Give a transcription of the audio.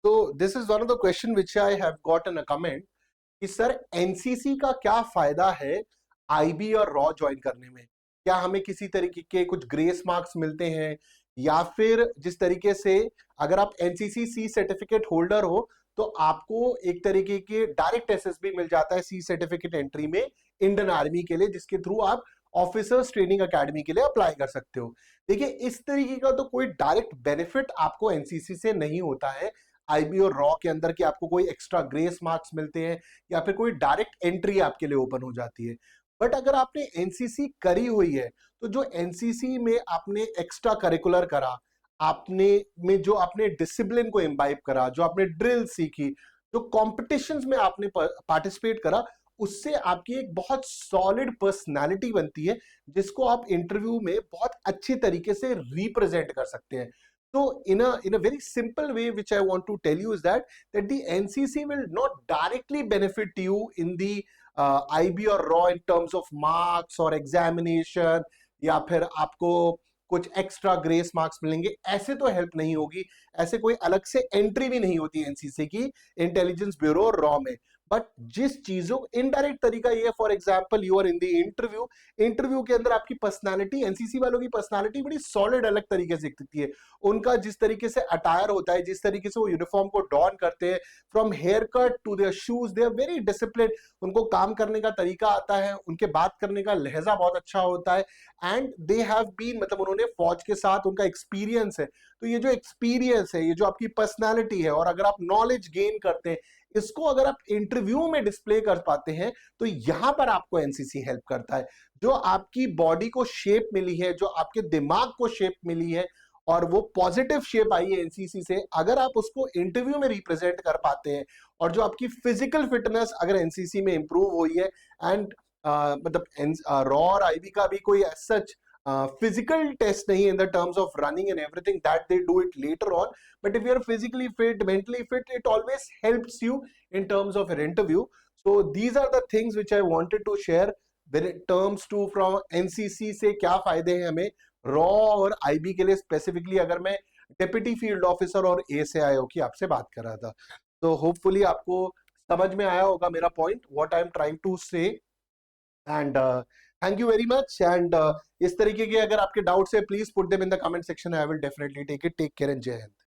So this is one of the question which I have got in a comment कि sir NCC का क्या फायदा है IB और रॉ ज्वाइन करने में? क्या हमें किसी तरीके के कुछ ग्रेस मार्क्स मिलते हैं, या फिर जिस तरीके से अगर आप एनसीसी सी सर्टिफिकेट होल्डर हो तो आपको एक तरीके के डायरेक्ट एसएसबी मिल जाता है सी सर्टिफिकेट एंट्री में इंडियन आर्मी के लिए, जिसके थ्रू आप ऑफिसर्स ट्रेनिंग एकेडमी के लिए अप्लाई कर सकते हो। देखिए, इस तरीके का तो कोई डायरेक्ट बेनिफिट आपको एनसीसी से नहीं होता है आईबी और रॉ के अंदर कि आपको कोई एक्स्ट्रा ग्रेस मार्क्स मिलते हैं या फिर कोई डायरेक्ट एंट्री आपके लिए ओपन हो जाती है। बट अगर आपने एनसीसी करी हुई है तो जो एनसीसी में आपने एक्स्ट्रा करिकुलर करा, आपने में जो आपने डिसिप्लिन को इम्बाइब करा, जो आपने ड्रिल सीखी, जो कॉम्पिटिशंस में आपने पार्टिसिपेट करा, उससे आपकी एक बहुत सॉलिड पर्सनालिटी बनती है जिसको आप इंटरव्यू में बहुत अच्छी तरीके से रिप्रेजेंट कर सकते हैं। So in a very simple way, which I want to tell you is that the NCC will not directly benefit you in the IB or RAW in terms of marks or examination, या फिर आपको कुछ extra grace marks मिलेंगे, ऐसे तो help नहीं होगी। ऐसे कोई अलग से एंट्री भी नहीं होती एनसीसी की इंटेलिजेंस ब्यूरो रॉ में। बट जिस चीजों इनडायरेक्ट तरीका ये, for example you are in the interview, interview के अंदर आपकी पर्सनालिटी, एनसीसी वालों की पर्सनालिटी बड़ी सॉलिड अलग तरीके से दिखती है। उनका जिस तरीके से अटायर होता है, जिस तरीके से वो यूनिफॉर्म को डॉन करते हैं, from haircut to their shoes, they are very discipline. उनको काम करने का तरीका आता है, उनके बात करने का लहजा बहुत अच्छा होता है, एंड दे हैव बीन, मतलब उन्होंने फौज के साथ उनका एक्सपीरियंस है। तो ये जो एक्सपीरियंस है, ये जो आपकी पर्सनालिटी है, और अगर आप नॉलेज गेन करते हैं, इसको अगर आप इंटरव्यू में डिस्प्ले कर पाते हैं, तो यहां पर आपको एनसीसी हेल्प करता है। जो आपकी बॉडी को शेप मिली है, जो आपके दिमाग को शेप मिली है, और वो पॉजिटिव शेप आई है एनसीसी से, अगर आप उसको इंटरव्यू में रिप्रेजेंट कर पाते हैं, और जो आपकी फिजिकल फिटनेस अगर एनसीसी में इंप्रूव हुई है, एंड मतलब रॉ और आईबी का भी कोई सच फिजिकल टेस्ट नहीं in the terms of running and everything, that they do it later on, but if you are physically fit, mentally fit, it always helps you in terms of your interview. So these are the things which I wanted to share when it comes to from NCC से क्या फायदे हैं हमें raw और IB के लिए specifically, अगर मैं डेप्यूटी फील्ड ऑफिसर और एएसआईओ की आपसे बात कर रहा था। तो होपफुली आपको समझ में आया होगा मेरा point, what I am trying to say, and thank you very much. And इस तरीके के अगर आपके डाउट्स है, please put them in the comment section, I will definitely take it. Take care and जय हिंद।